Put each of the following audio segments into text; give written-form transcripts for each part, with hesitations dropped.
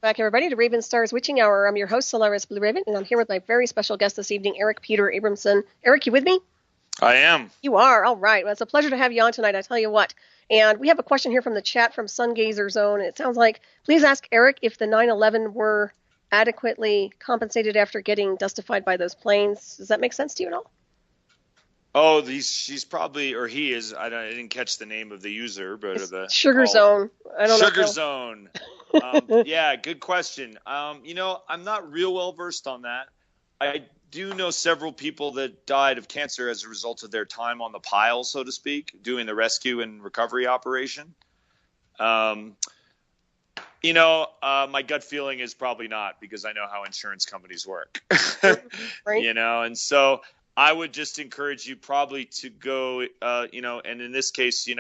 back, everybody, to Ravenstar's Witching Hour. I'm your host, Solaris BlueRaven, and I'm here with my very special guest this evening, Eric Peter Abramson. Eric, you with me? I am. You are? All right. Well, it's a pleasure to have you on tonight, I tell you what. And we have a question here from the chat from Sungazer Zone. It sounds like, please ask Eric if the 9/11 were adequately compensated after getting dustified by those planes. Does that make sense to you at all? Oh, she's probably, or he is. I didn't catch the name of the user, but the Sugar Zone. I don't know. Sugar Zone. Yeah, good question. I'm not real well versed on that. I do know several people that died of cancer as a result of their time on the pile, so to speak, doing the rescue and recovery operation. My gut feeling is probably not, because I know how insurance companies work. Right. And so I would just encourage you probably to go, and in this case, New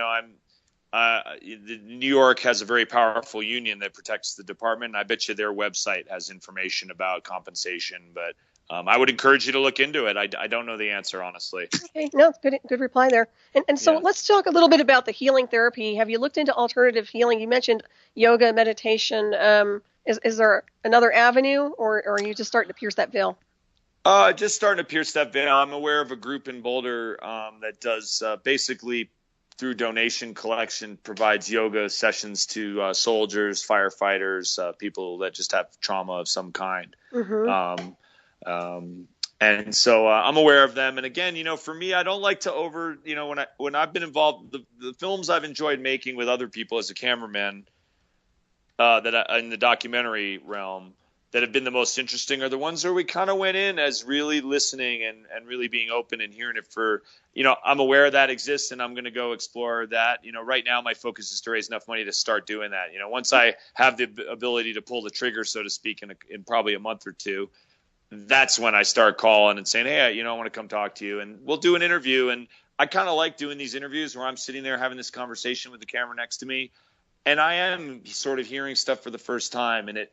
York has a very powerful union that protects the department. I bet you their website has information about compensation, but I would encourage you to look into it. I don't know the answer, honestly. Okay, no, good reply there. And so let's talk a little bit about the healing therapy. Have you looked into alternative healing? You mentioned yoga, meditation. Is there another avenue, or are you just starting to pierce that veil? Just starting to pierce that veil. I'm aware of a group in Boulder that does basically through donation collection provides yoga sessions to soldiers, firefighters, people that just have trauma of some kind. Mm-hmm. And so I'm aware of them. And again, for me, I don't like to when I've been involved, the films I've enjoyed making with other people as a cameraman in the documentary realm that have been the most interesting are the ones where we kind of went in as really listening and really being open and hearing it for, I'm aware that exists and I'm going to go explore that. Right now my focus is to raise enough money to start doing that. Once I have the ability to pull the trigger, so to speak, in probably a month or two, that's when I start calling and saying, hey, I want to come talk to you, and we'll do an interview. And I kind of like doing these interviews where I'm sitting there having this conversation with the camera next to me, and I am sort of hearing stuff for the first time. And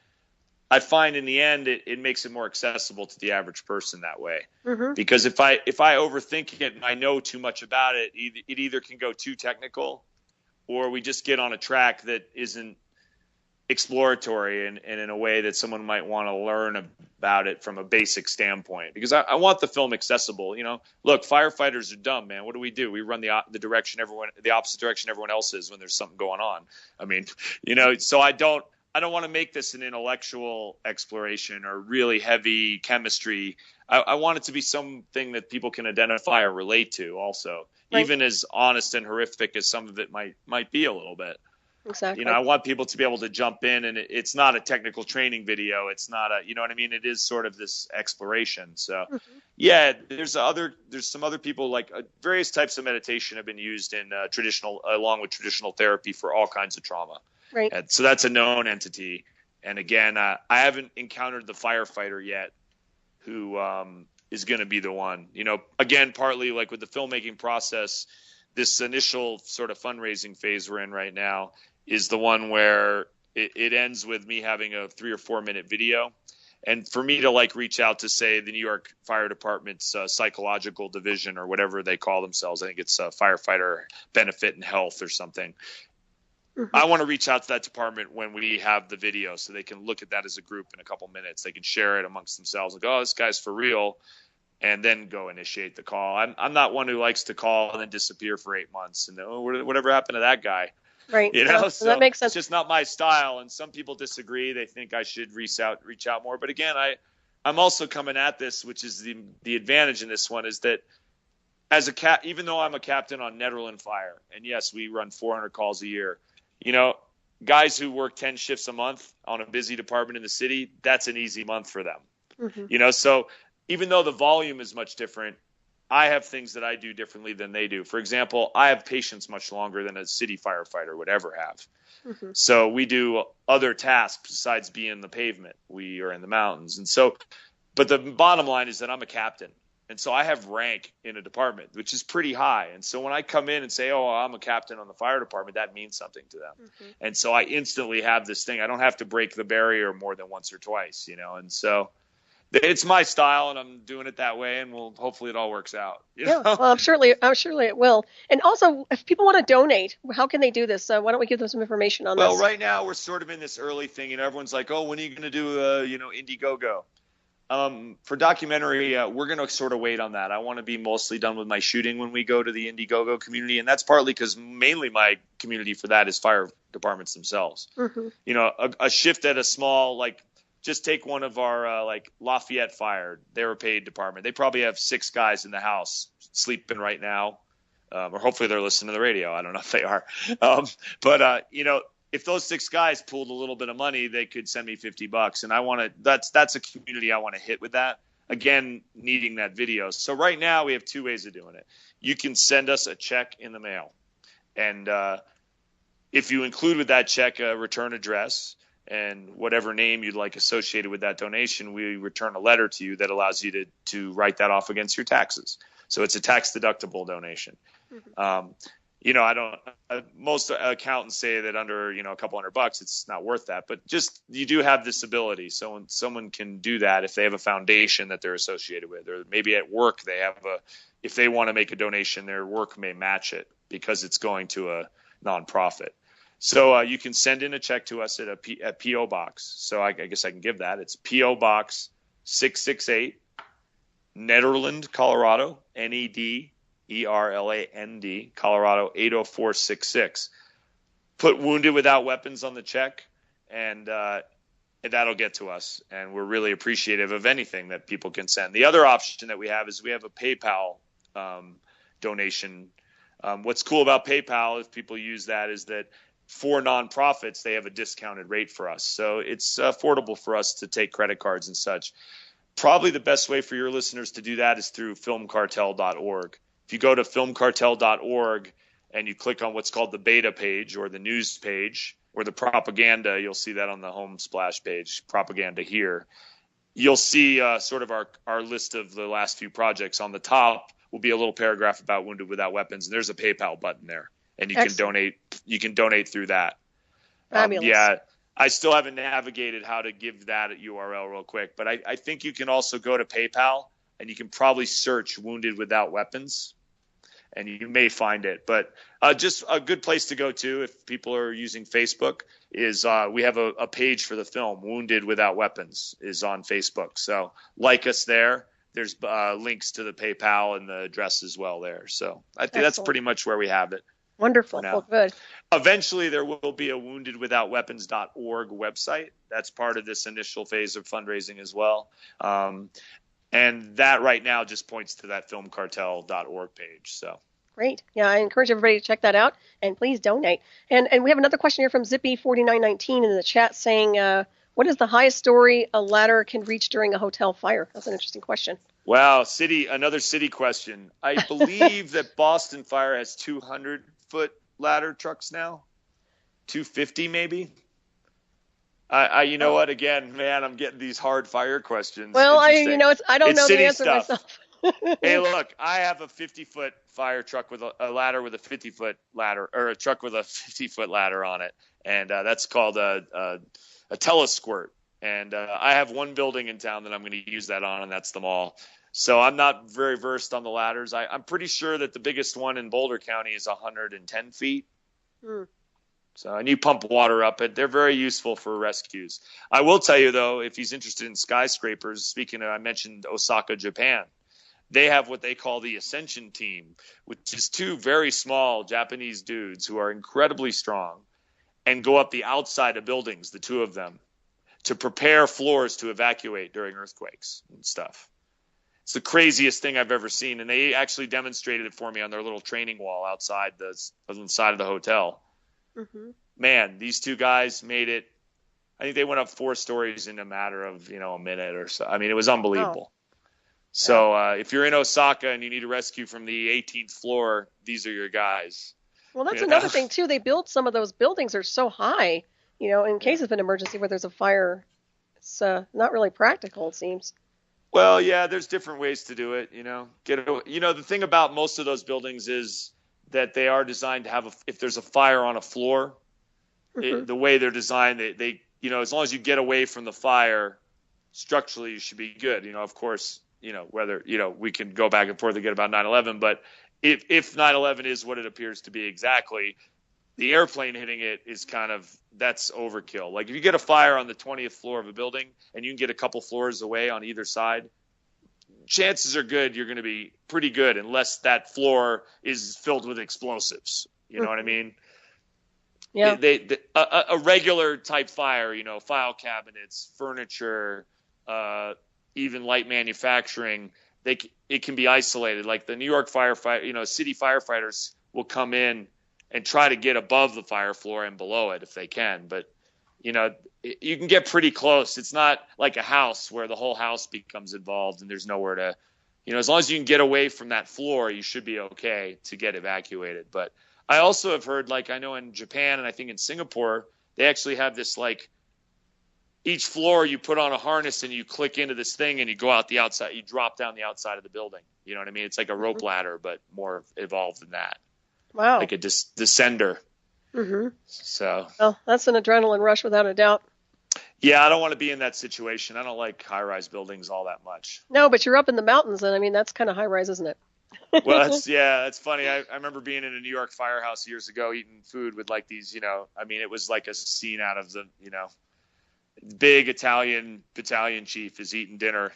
I find in the end, it makes it more accessible to the average person that way. Mm-hmm. Because if I overthink it and I know too much about it, it either can go too technical, or we just get on a track that isn't exploratory and in a way that someone might want to learn about it from a basic standpoint. Because I want the film accessible. Look, firefighters are dumb, man. What do? We run the opposite direction everyone else is when there's something going on. I mean, so I don't want to make this an intellectual exploration or really heavy chemistry. I want it to be something that people can identify or relate to also, right. Even as honest and horrific as some of it might be a little bit. Exactly. I want people to be able to jump in, and it's not a technical training video. It's not you know what I mean? It is sort of this exploration. So yeah, there's some other people, like various types of meditation have been used in along with traditional therapy for all kinds of trauma. Right. And so that's a known entity. And again, I haven't encountered the firefighter yet who is going to be the one. Again, partly like with the filmmaking process, this initial sort of fundraising phase we're in right now is the one where it ends with me having a 3 or 4 minute video. And for me to reach out to, say, the New York Fire Department's psychological division or whatever they call themselves, I think it's Firefighter Benefit and Health or something. Mm-hmm. I want to reach out to that department when we have the video so they can look at that as a group in a couple minutes. They can share it amongst themselves, like, oh, this guy's for real, and then go initiate the call. I'm not one who likes to call and then disappear for 8 months and whatever happened to that guy. Right. So that makes sense. It's just not my style. And some people disagree. They think I should reach out more. But again, I'm also coming at this, which is the advantage in this one, is that as even though I'm a captain on Netherland Fire, and yes, we run 400 calls a year, guys who work 10 shifts a month on a busy department in the city, that's an easy month for them. Mm-hmm. So even though the volume is much different, I have things that I do differently than they do. For example, I have patience much longer than a city firefighter would ever have. Mm-hmm. So we do other tasks besides being in the pavement. We are in the mountains. And so, but the bottom line is that I'm a captain. And so I have rank in a department, which is pretty high. And so when I come in and say, oh, I'm a captain on the fire department, that means something to them. Mm-hmm. And so I instantly have this thing. I don't have to break the barrier more than once or twice, And so it's my style, and I'm doing it that way, and hopefully it all works out. Yeah, well, I'm surely it will. And also, if people want to donate, how can they do this? Why don't we give them some information on Well, this? right now we're sort of in this early thing, and everyone's like, "Oh, when are you going to do, Indiegogo?" For documentary, we're going to sort of wait on that. I want to be mostly done with my shooting when we go to the Indiegogo community, and that's partly because mainly my community for that is fire departments themselves. Mm-hmm. A shift at a small, just take one of our Lafayette Fire. They're a paid department. They probably have 6 guys in the house sleeping right now, or hopefully they're listening to the radio. I don't know if they are, but if those 6 guys pooled a little bit of money, they could send me $50, and I want to. That's a community I want to hit with that. Again, needing that video. So right now we have 2 ways of doing it. You can send us a check in the mail, and if you include with that check a return address and whatever name you'd like associated with that donation, we return a letter to you that allows you to write that off against your taxes. So it's a tax deductible donation. Mm-hmm. Most accountants say that under, a couple $100, it's not worth that, but just, you do have this ability. So when someone can do that, if they have a foundation that they're associated with, or maybe at work, if they want to make a donation, their work may match it because it's going to a nonprofit. So you can send in a check to us at P.O. Box. So I guess I can give that. It's P.O. Box 668, Nederland, Colorado, Nederland, Colorado 80466. Put Wounded Without Weapons on the check, and that'll get to us. And we're really appreciative of anything that people can send. The other option that we have is we have a PayPal donation. What's cool about PayPal, if people use that, is that for nonprofits, they have a discounted rate for us. So it's affordable for us to take credit cards and such. Probably the best way for your listeners to do that is through filmcartel.org. If you go to filmcartel.org and you click on what's called the beta page or the news page or the propaganda, you'll see that on the home splash page, propaganda here. You'll see sort of our list of the last few projects. On the top will be a little paragraph about Wounded Without Weapons, and there's a PayPal button there. And you can donate. You can donate through that. Fabulous. I still haven't navigated how to give that URL real quick, but I think you can also go to PayPal and you can probably search Wounded Without Weapons, and you may find it. But just a good place to go to if people are using Facebook is we have a page for the film. Wounded Without Weapons is on Facebook, so like us there. There's links to the PayPal and the address as well there. So I think that's pretty much where we have it. Wonderful. Well, good. Eventually, there will be a woundedwithoutweapons.org website. That's part of this initial phase of fundraising as well. And that right now just points to that filmcartel.org page. So great. Yeah, I encourage everybody to check that out and please donate. And we have another question here from Zippy4919 in the chat saying, what is the highest story a ladder can reach during a hotel fire? That's an interesting question. Wow, another city question. I believe that Boston Fire has 200-foot ladder trucks now, 250 maybe. You know what? Again, man, I'm getting these hard fire questions. Well, I don't know the answer stuff. myself. Hey, look, I have a 50-foot fire truck with a ladder with a 50-foot ladder, or a truck with a 50-foot ladder on it, and that's called a telesquirt. And I have one building in town that I'm going to use that on, and that's the mall. So I'm not very versed on the ladders. I'm pretty sure that the biggest one in Boulder County is 110 feet. So, and you pump water up it. They're very useful for rescues. I will tell you, though, if he's interested in skyscrapers, speaking of, I mentioned Osaka, Japan. They have what they call the Ascension Team, which is 2 very small Japanese dudes who are incredibly strong and go up the outside of buildings, the 2 of them, to prepare floors to evacuate during earthquakes and stuff. It's the craziest thing I've ever seen. And they actually demonstrated it for me on their little training wall outside on the side of the hotel. Mm-hmm. Man, these 2 guys made it. I think they went up 4 stories in a matter of, a minute or so. I mean, it was unbelievable. Oh. So if you're in Osaka and you need a rescue from the 18th floor, these are your guys. Well, that's another thing, too. They built some of those buildings are so high, in case of an emergency where there's a fire. It's not really practical, it seems. Well, yeah, there's different ways to do it, the thing about most of those buildings is that they are designed to have, if there's a fire on a floor, mm-hmm. The way they're designed, they as long as you get away from the fire, structurally you should be good. Of course, whether, we can go back and forth again about 9/11, but if 9/11 is what it appears to be exactly, the airplane hitting it is that's overkill. Like if you get a fire on the 20th floor of a building and you can get a couple floors away on either side, chances are good you're going to be pretty good unless that floor is filled with explosives. You know what I mean? Yeah. A regular type fire, file cabinets, furniture, even light manufacturing, it can be isolated. Like the New York firefighter, city firefighters will come in and try to get above the fire floor and below it if they can. But, you can get pretty close. It's not like a house where the whole house becomes involved and there's nowhere to, as long as you can get away from that floor, you should be okay to get evacuated. But I also have heard, like I know in Japan and I think in Singapore, they actually have this, like, each floor you put on a harness and you click into this thing and you go out the outside, you drop down the outside of the building. You know what I mean? It's like a rope ladder, but more evolved than that. Wow. Like a descender. Mm-hmm. So. Well, that's an adrenaline rush without a doubt. Yeah, I don't want to be in that situation. I don't like high-rise buildings all that much. No, but you're up in the mountains, and I mean, that's kind of high-rise, isn't it? Well, that's funny. I remember being in a New York firehouse years ago, eating food with like these, it was like a scene out of the, big Italian battalion chief is eating dinner,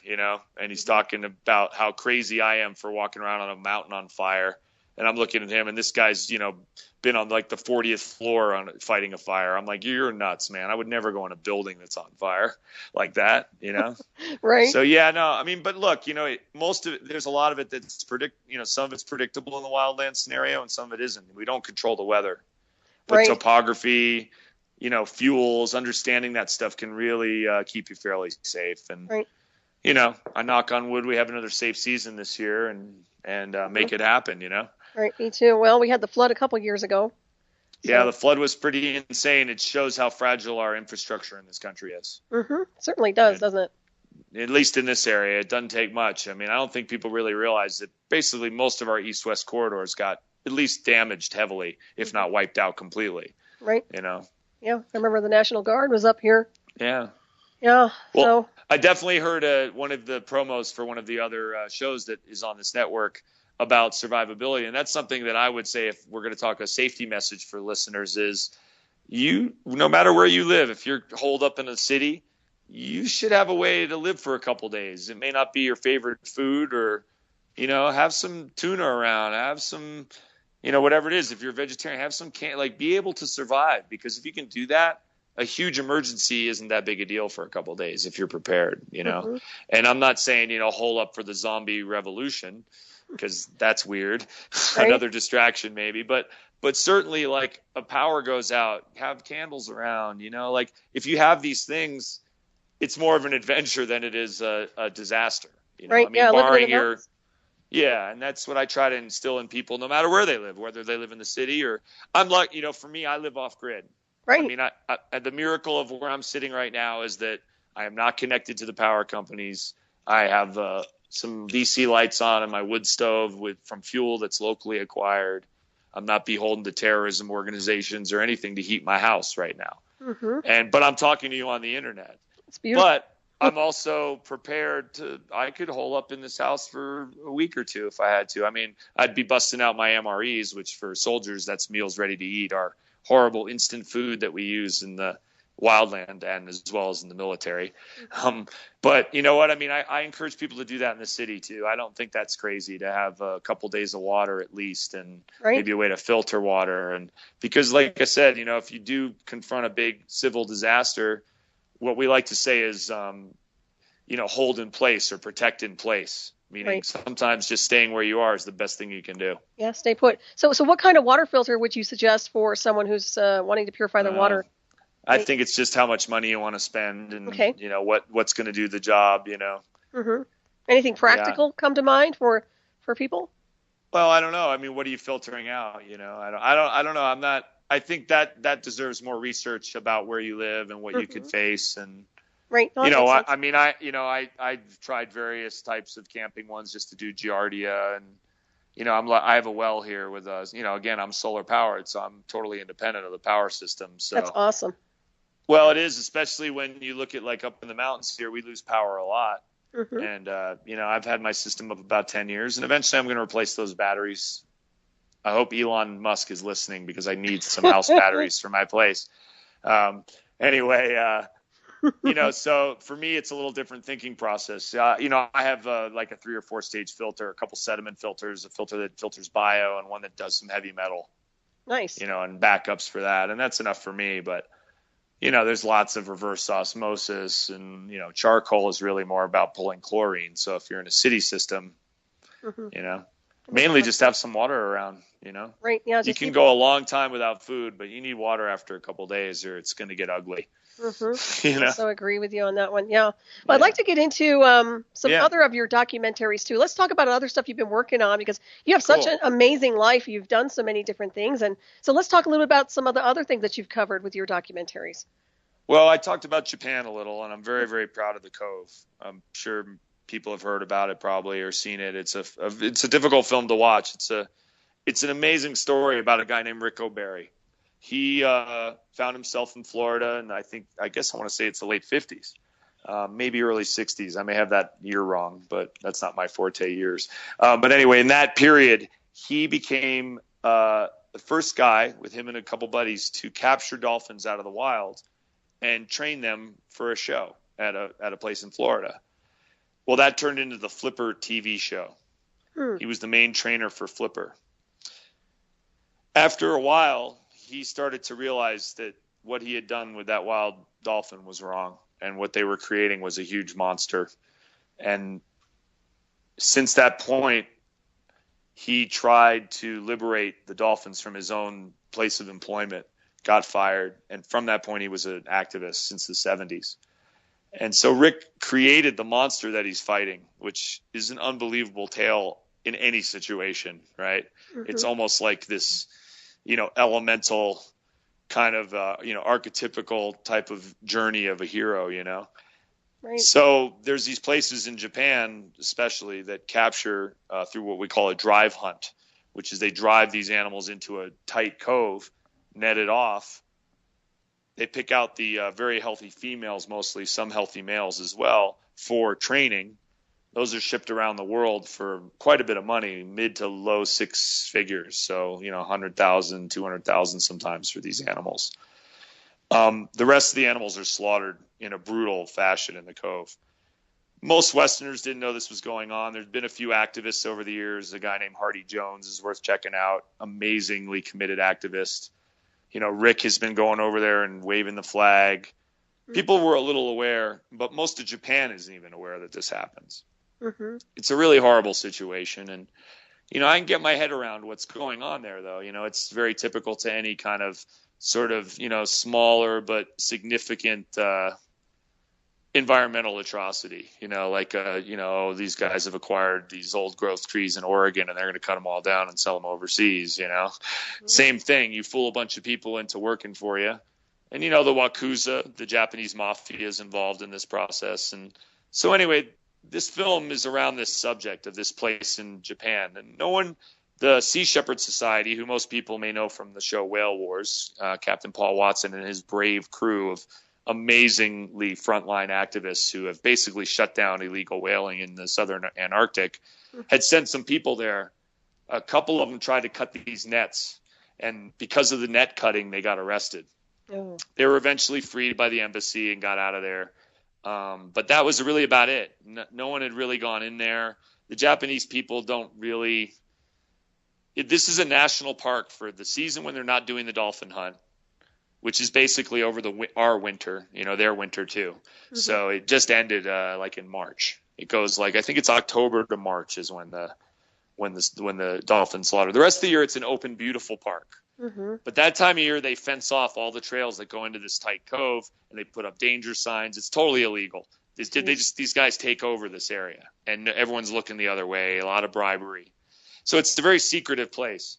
and he's talking about how crazy I am for walking around on a mountain on fire. And I'm looking at him, and this guy's, been on like the 40th floor on fighting a fire. I'm like, you're nuts, man. I would never go in a building that's on fire like that, Right. So yeah, no, but look, most of it, there's a lot of it that's some of it's predictable in the wildland scenario and some of it isn't. We don't control the weather, but right. Topography, fuels, understanding that stuff can really keep you fairly safe. And, right. I knock on wood, we have another safe season this year and make it happen, Right, me too. Well, we had the flood a couple years ago. So. Yeah, the flood was pretty insane. It shows how fragile our infrastructure in this country is. Mm-hmm. Certainly does, doesn't it? At least in this area, it doesn't take much. I don't think people really realize that basically most of our east-west corridors got at least damaged heavily, if not wiped out completely. Right. Yeah, I remember the National Guard was up here. Yeah. Yeah. Well, I definitely heard one of the promos for one of the other shows that is on this network about survivability. And that's something that I would say, if we're going to talk a safety message for listeners, is no matter where you live, if you're holed up in a city, you should have a way to live for a couple days. It may not be your favorite food, or, have some tuna around, have some, whatever it is. If you're a vegetarian, have some be able to survive, because if you can do that, a huge emergency isn't that big a deal for a couple of days if you're prepared, Mm-hmm. And I'm not saying, hole up for the zombie revolution, because that's weird. Right. Another distraction maybe, but certainly, like, a power goes out, have candles around, like if you have these things, it's more of an adventure than it is a disaster. Right. Barring and that's what I try to instill in people, no matter where they live, whether they live in the city or I'm like, for me, I live off grid. Right. The miracle of where I'm sitting right now is that I am not connected to the power companies. I have some DC lights on in my wood stove from fuel that's locally acquired. I'm not beholden to terrorism organizations or anything to heat my house right now. Mm-hmm. But I'm talking to you on the internet. It's beautiful. But I'm also prepared I could hole up in this house for a week or two if I had to. I'd be busting out my MREs, which for soldiers, that's meals ready to eat, our horrible instant food that we use in the wildland and as well as in the military. But you know what? I encourage people to do that in the city too. I don't think that's crazy to have a couple days of water at least, and maybe a way to filter water. And because, like I said, if you do confront a big civil disaster, what we like to say is, hold in place or protect in place. Meaning sometimes just staying where you are is the best thing you can do. Yeah, stay put. So what kind of water filter would you suggest for someone who's wanting to purify their water? I think it's just how much money you want to spend and, what's going to do the job, Mm-hmm. Anything practical come to mind for people? Well, I don't know. What are you filtering out? I don't know. I think that deserves more research about where you live and what you could face. And, right. I've tried various types of camping ones just to do Giardia, and, I have a well here with us, again, I'm solar powered, so I'm totally independent of the power system. So that's awesome. Well, it is, especially when you look at like up in the mountains here, we lose power a lot. Mm-hmm. And, I've had my system up about 10 years, and eventually I'm going to replace those batteries. I hope Elon Musk is listening because I need some house batteries for my place. Anyway, so for me, it's a little different thinking process. I have like a 3 or 4 stage filter, a couple sediment filters, a filter that filters bio, and one that does some heavy metal. Nice. And backups for that. And that's enough for me. But, there's lots of reverse osmosis, and, charcoal is really more about pulling chlorine. So if you're in a city system, Mm-hmm. Mainly just have some water around, Right. Yeah. You can go a long time without food, but you need water after a couple of days or it's going to get ugly. Mm-hmm. I so agree with you on that one. Yeah. Well, I'd like to get into some other of your documentaries too. Let's talk about other stuff you've been working on, because you have such an amazing life. You've done so many different things. And so let's talk a little bit about some of the other things that you've covered with your documentaries. Well, I talked about Japan a little, and I'm very, very proud of the Cove. I'm sure people have heard about it probably or seen it. It's a difficult film to watch. It's an amazing story about a guy named Rick O'Barry. He found himself in Florida, and I guess I want to say it's the late 50s, maybe early 60s. I may have that year wrong, but that's not my forte years. But anyway, in that period, he became the first guy with him and a couple buddies to capture dolphins out of the wild and train them for a show at a place in Florida. Well, that turned into the Flipper TV show. He was the main trainer for Flipper. After a while, he started to realize that what he had done with that wild dolphin was wrong, and what they were creating was a huge monster. And since that point, he tried to liberate the dolphins from his own place of employment, got fired, and from that point, he was an activist since the 70s. And so Rick created the monster that he's fighting, which is an unbelievable tale in any situation, right? Mm-hmm. It's almost like this, elemental kind of, archetypical type of journey of a hero, Right. So there's these places in Japan, especially, that capture through what we call a drive hunt, which is they drive these animals into a tight cove, net it off. They pick out the very healthy females, mostly some healthy males as well, for training. Those are shipped around the world for quite a bit of money, mid to low 6 figures. So, 100,000, 200,000 sometimes for these animals. The rest of the animals are slaughtered in a brutal fashion in the Cove. Most Westerners didn't know this was going on. There's been a few activists over the years. A guy named Hardy Jones is worth checking out. Amazingly committed activist. Rick has been going over there and waving the flag. People were a little aware, but most of Japan isn't even aware that this happens. Mm-hmm. It's a really horrible situation. And, I can get my head around what's going on there, though. It's very typical to any kind of sort of, smaller but significant environmental atrocity. These guys have acquired these old growth trees in Oregon, and they're going to cut them all down and sell them overseas. Mm-hmm. Same thing. You fool a bunch of people into working for you, and the Yakuza, the Japanese mafia, is involved in this process. And so anyway, this film is around this subject of this place in Japan, and the Sea Shepherd Society, who most people may know from the show Whale Wars, Captain Paul Watson and his brave crew of amazingly frontline activists who have basically shut down illegal whaling in the southern Antarctic, had sent some people there. A couple of them tried to cut these nets, and because of the net cutting, they got arrested. Oh. They were eventually freed by the embassy and got out of there. But that was really about it. No one had really gone in there. The Japanese people don't really... This is a national park for the season when they're not doing the dolphin hunt, which is basically over our winter, their winter too. Mm-hmm. So it just ended like in March. It goes I think it's October to March is when the dolphins slaughter. The rest of the year it's an open, beautiful park. Mm-hmm. But that time of year they fence off all the trails that go into this tight cove, and they put up danger signs. It's totally illegal. These guys take over this area, and everyone's looking the other way. A lot of bribery. So it's a very secretive place.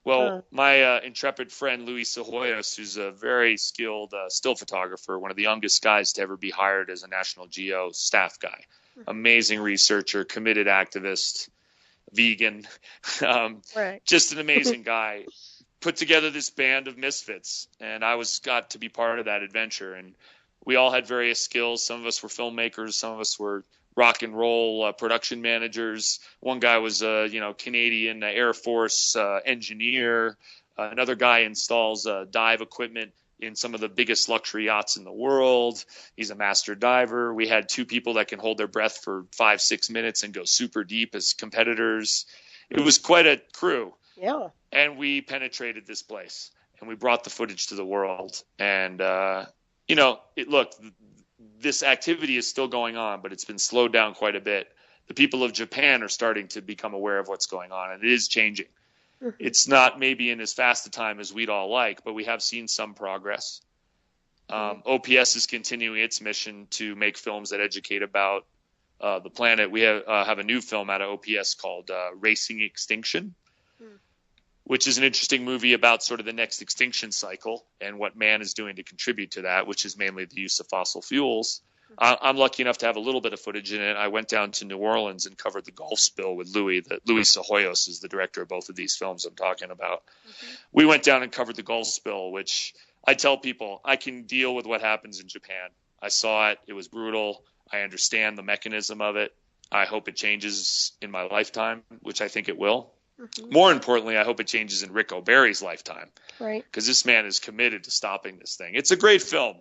Well, my intrepid friend, Luis Cejoyos, who's a very skilled still photographer, one of the youngest guys to ever be hired as a National Geo staff guy, amazing researcher, committed activist, vegan, just an amazing guy, put together this band of misfits, and I got to be part of that adventure. And we all had various skills. Some of us were filmmakers. Some of us were rock and roll production managers. One guy was a Canadian Air Force engineer. Another guy installs dive equipment in some of the biggest luxury yachts in the world. He's a master diver. We had 2 people that can hold their breath for 5-6 minutes and go super deep as competitors. It was quite a crew. Yeah. And we penetrated this place, and we brought the footage to the world. And, look, this activity is still going on, but it's been slowed down quite a bit. The people of Japan are starting to become aware of what's going on, and it is changing. Mm-hmm. It's not maybe in as fast a time as we'd all like, but we have seen some progress. OPS is continuing its mission to make films that educate about the planet. We have a new film out of OPS called Racing Extinction, which is an interesting movie about sort of the next extinction cycle and what man is doing to contribute to that, which is mainly the use of fossil fuels. I'm lucky enough to have a little bit of footage in it. I went down to New Orleans and covered the Gulf spill with Louis. Louis Cejoyos is the director of both of these films I'm talking about. Mm-hmm. We went down and covered the Gulf spill, which I tell people I can deal with what happens in Japan. I saw it. It was brutal. I understand the mechanism of it. I hope it changes in my lifetime, which I think it will. Mm-hmm. More importantly, I hope it changes in Rick O'Barry's lifetime. Right. Because this man is committed to stopping this thing. It's a great film.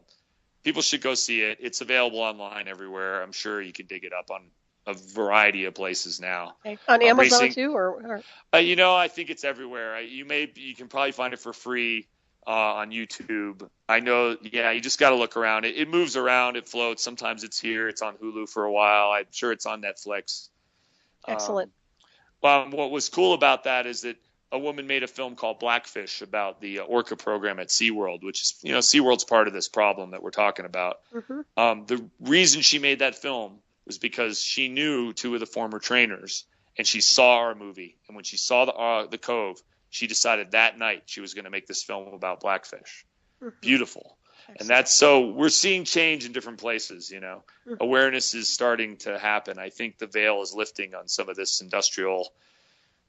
People should go see it. It's available online everywhere. I'm sure you can dig it up on a variety of places now. Okay. On Amazon too, or? I think it's everywhere. You can probably find it for free on YouTube. I know. Yeah, you just got to look around. It moves around. It floats. Sometimes it's here. It's on Hulu for a while. I'm sure it's on Netflix. Excellent. What was cool about that is that a woman made a film called Blackfish about the orca program at SeaWorld, which is, SeaWorld's part of this problem that we're talking about. Mm-hmm. The reason she made that film was because she knew 2 of the former trainers, and she saw our movie. And when she saw the Cove, she decided that night she was going to make this film about Blackfish. Mm-hmm. Beautiful. Excellent. And that's so we're seeing change in different places, Mm-hmm. Awareness is starting to happen. I think the veil is lifting on some of this industrial,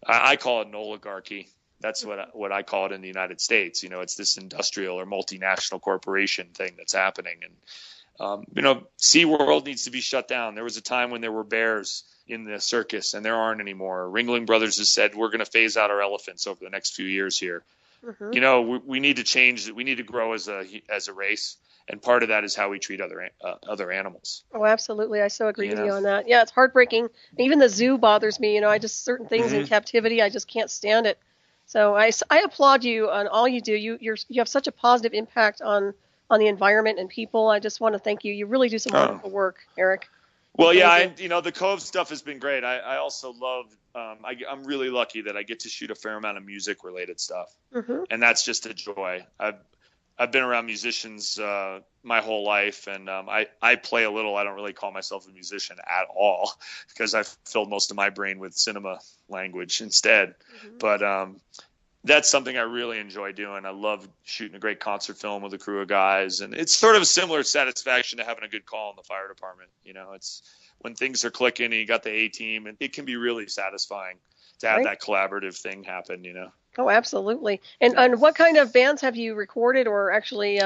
I call it an oligarchy. That's what I call it in the United States. It's this industrial or multinational corporation thing that's happening. And, SeaWorld needs to be shut down. There was a time when there were bears in the circus, and there aren't anymore. Ringling Brothers has said we're going to phase out our elephants over the next few years here. Mm-hmm. We need to change. We need to grow as a race. And part of that is how we treat other animals. Oh, absolutely. I so agree with you on that. Yeah, it's heartbreaking. Even the zoo bothers me. Certain things mm-hmm. in captivity, I just can't stand it. So I applaud you on all you do. You have such a positive impact on the environment and people. I just want to thank you. You really do some wonderful work, Eric. Well, yeah, the Cove stuff has been great. I also love. I'm really lucky that I get to shoot a fair amount of music-related stuff, mm-hmm. and that's just a joy. I've been around musicians my whole life, and I play a little. I don't really call myself a musician at all because I've filled most of my brain with cinema language instead. Mm-hmm. But that's something I really enjoy doing. I love shooting a great concert film with a crew of guys, and it's sort of a similar satisfaction to having a good call in the fire department. It's when things are clicking and you got the A team, and it can be really satisfying to have that collaborative thing happen. Oh, absolutely. And what kind of bands have you recorded or actually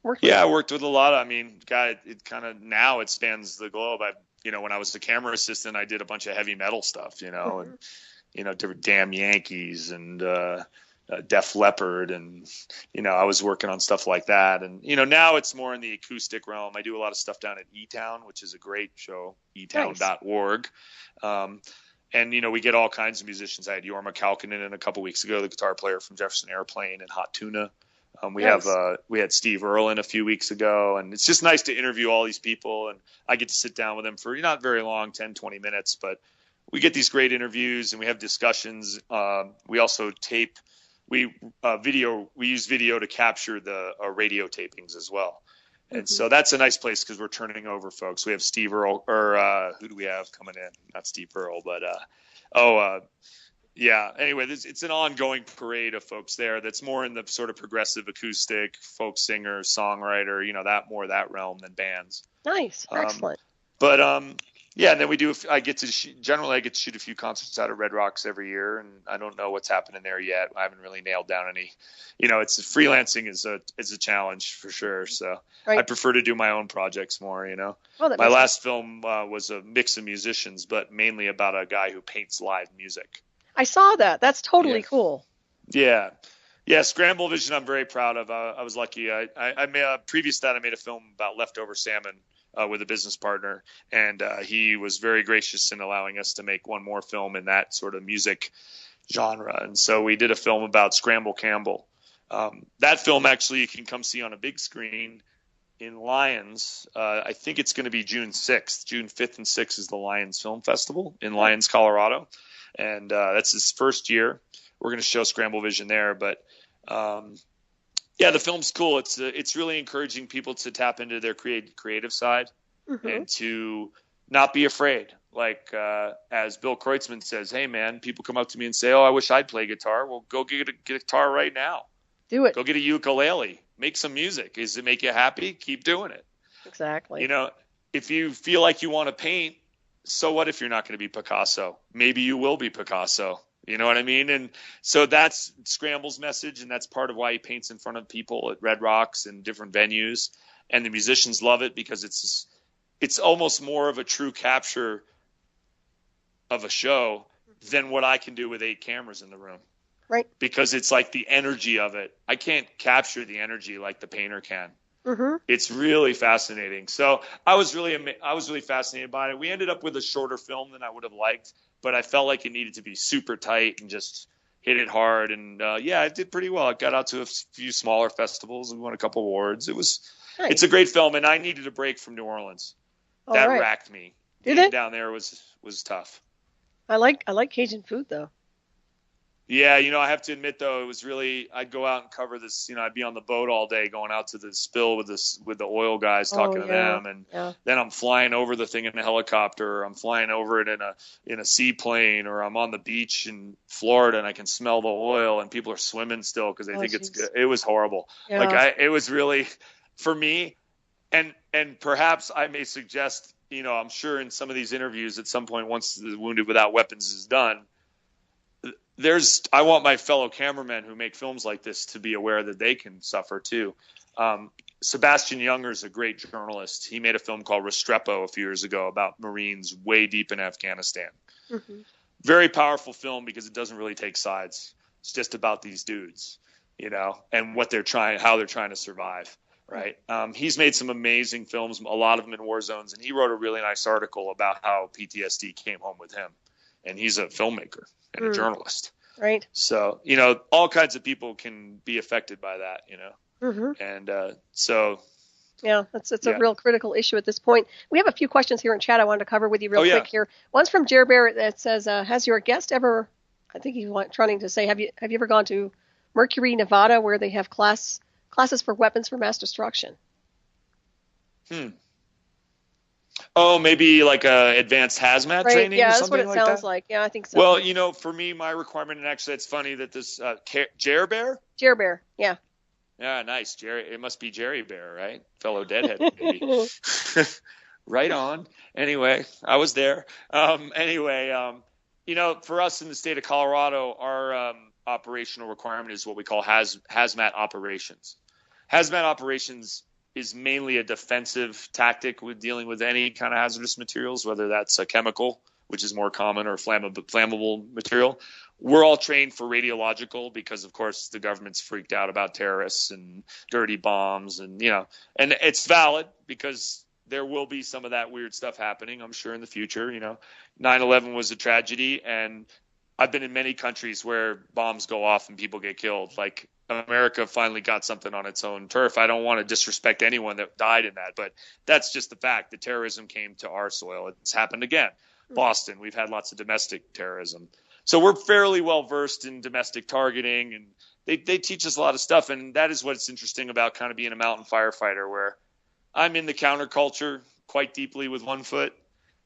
worked with? Yeah, I worked with a lot of, it kind of now it spans the globe. When I was the camera assistant, I did a bunch of heavy metal stuff, mm-hmm. and, Damn Yankees and Def Leppard. And, I was working on stuff like that. And, now it's more in the acoustic realm. I do a lot of stuff down at E-Town, which is a great show, etown.org. And, we get all kinds of musicians. I had Jorma Kalkinen in a couple weeks ago, the guitar player from Jefferson Airplane and Hot Tuna. We had Steve Earle in a few weeks ago, and it's just nice to interview all these people. And I get to sit down with them for not very long, 10, 20 minutes, but we get these great interviews and we have discussions. We also we use video to capture the radio tapings as well. And mm-hmm. so that's a nice place because we're turning over folks. We have Steve Earle, or who do we have coming in? Not Steve Earle, but yeah. Anyway, it's an ongoing parade of folks there. That's more in the sort of progressive acoustic, folk singer, songwriter. That realm than bands. Nice, excellent. But Yeah, and then I get to generally I get to shoot a few concerts out of Red Rocks every year, and I don't know what's happening there yet. I haven't really nailed down any. It's freelancing is a challenge for sure. So Right. I prefer to do my own projects more. Well, that My makes last film was a mix of musicians, but mainly about a guy who paints live music. I saw that. That's totally cool. Yeah. Yeah, Scramble Vision I'm very proud of. I was lucky. I made previous to that I made a film about leftover salmon with a business partner, and he was very gracious in allowing us to make one more film in that sort of music genre. And so we did a film about Scramble Campbell. That film actually you can come see on a big screen in Lyons. I think it's going to be June 6th. June 5th and 6th is the Lyons Film Festival in Lyons, Colorado. And that's his first year. We're going to show Scramble Vision there, but yeah, the film's cool. It's really encouraging people to tap into their creative sside and to not be afraid. Like as Bill Kreutzmann says, hey man, people come up to me and say, oh, I wish I'd play guitar. Well, go get a guitar right now. Do it. Go get a ukulele. Make some music. Does it make you happy? Keep doing it. Exactly. If you feel like you want to paint, so what if you're not going to be Picasso? Maybe you will be Picasso. You know what I mean? And so that's Scramble's message, and that's part of why he paints in front of people at Red Rocks and different venues. And the musicians love it because it's almost more of a true capture of a show than what I can do with 8 cameras in the room. Right. Because it's like the energy of it. I can't capture the energy like the painter can. It's really fascinating. So I was really fascinated by it. We ended up with a shorter film than I would have liked, but I felt like it needed to be super tight and just hit it hard. And yeah, it did pretty well. It got out to a few smaller festivals and won a couple awards. Nice. It's a great film, and I needed a break from New Orleans. That racked me. Did it? Down there was tough. I like Cajun food though. Yeah, I have to admit though, it was really, I'd go out and cover this, I'd be on the boat all day going out to the spill with the oil guys, talking to them. And then I'm flying over the thing in a helicopter, or I'm flying over it in a seaplane, or I'm on the beach in Florida and I can smell the oil and people are swimming still because they think it's good. It was horrible. Yeah. It was really, for me, and perhaps I may suggest, I'm sure in some of these interviews at some point, once the Wounded Without Weapons is done, I want my fellow cameramen who make films like this to be aware that they can suffer too. Sebastian Younger is a great journalist. He made a film called Restrepo a few years ago about Marines way deep in Afghanistan. Very powerful film because it doesn't really take sides. It's just about these dudes, and how they're trying to survive. Right. He's made some amazing films, a lot of them in war zones, and he wrote a really nice article about how PTSD came home with him. And he's a filmmaker and a journalist. Right. So, all kinds of people can be affected by that, And so. Yeah, it's a real critical issue at this point. We have a few questions here in chat I wanted to cover with you real quick here. One's from Jer Bear that says, has your guest ever, I think he's trying to say, have you ever gone to Mercury, Nevada, where they have classes for weapons for mass destruction? Oh, maybe like a advanced hazmat training or something like that? Yeah, that's what it sounds like. Yeah, I think so. Well, for me, my requirement, and actually it's funny that this Jer Bear? Jer Bear, yeah. Yeah, nice. Jerry. It must be Jerry Bear, right? Fellow deadhead, maybe. Right on. Anyway, I was there. For us in the state of Colorado, our operational requirement is what we call hazmat operations. Hazmat operations is mainly a defensive tactic with dealing with any kind of hazardous materials, whether that's a chemical, which is more common, or flammable material. We're all trained for radiological because, of course, the government's freaked out about terrorists and dirty bombs, and and it's valid because there will be some of that weird stuff happening, I'm sure, in the future. 9/11 was a tragedy, and I've been in many countries where bombs go off and people get killed. Like, America finally got something on its own turf. I don't want to disrespect anyone that died in that, but that's just the fact. The terrorism came to our soil. It's happened again. Boston, we've had lots of domestic terrorism. So we're fairly well versed in domestic targeting, and they teach us a lot of stuff. And that is what's interesting about kind of being a mountain firefighter, where I'm in the counterculture quite deeply with one foot,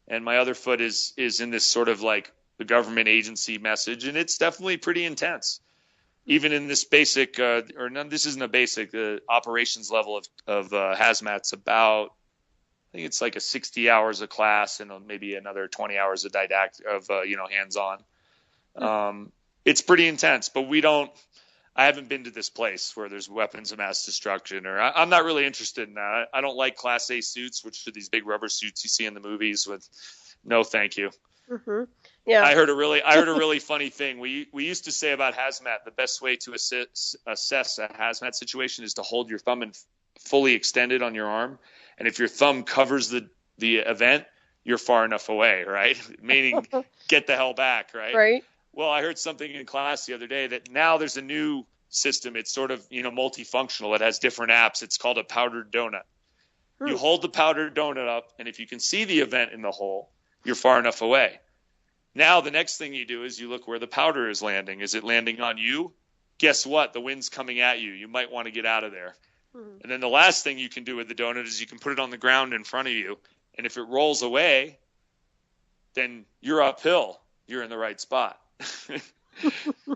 and my other foot is in this sort of like the government agency message. And it's definitely pretty intense. Even in this basic, this isn't a basic, operations level of hazmat's about think it's like a 60 hours of class and maybe another 20 hours of hands-on. It's pretty intense, but I haven't been to this place where there's weapons of mass destruction, or I'm not really interested in that. I don't like Class A suits, which are these big rubber suits you see in the movies with no thank you. Mm-hmm. Yeah. I heard a really funny thing. We used to say about hazmat, the best way to assess a hazmat situation is to hold your thumb fully extended on your arm. And if your thumb covers the event, you're far enough away, right? Meaning get the hell back, right? Right. Well, I heard something in class the other day that now there's a new system. It's sort of, multifunctional. It has different apps. It's called a powdered donut. You hold the powdered donut up, and if you can see the event in the hole, you're far enough away. Now the next thing you do is you look where the powder is landing. Is it landing on you? Guess what? The wind's coming at you. You might want to get out of there. And then the last thing you can do with the donut is you can put it on the ground in front of you. And if it rolls away, then you're uphill. You're in the right spot.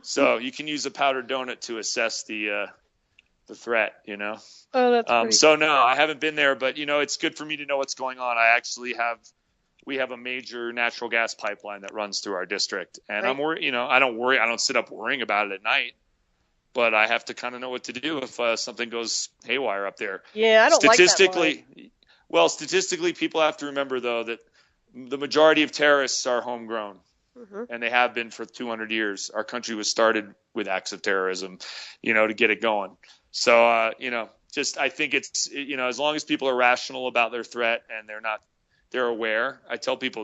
So you can use a powdered donut to assess the threat, Oh, that's pretty so no, I haven't been there, but it's good for me to know what's going on. We have a major natural gas pipeline that runs through our district, and right. I'm worried, I don't sit up worrying about it at night, but I have to kind of know what to do if something goes haywire up there. Yeah, I don't like that. Well, statistically, people have to remember though that the majority of terrorists are homegrown. And they have been for 200 years. Our country was started with acts of terrorism, to get it going. So, I think it's, as long as people are rational about their threat and they're aware. I tell people,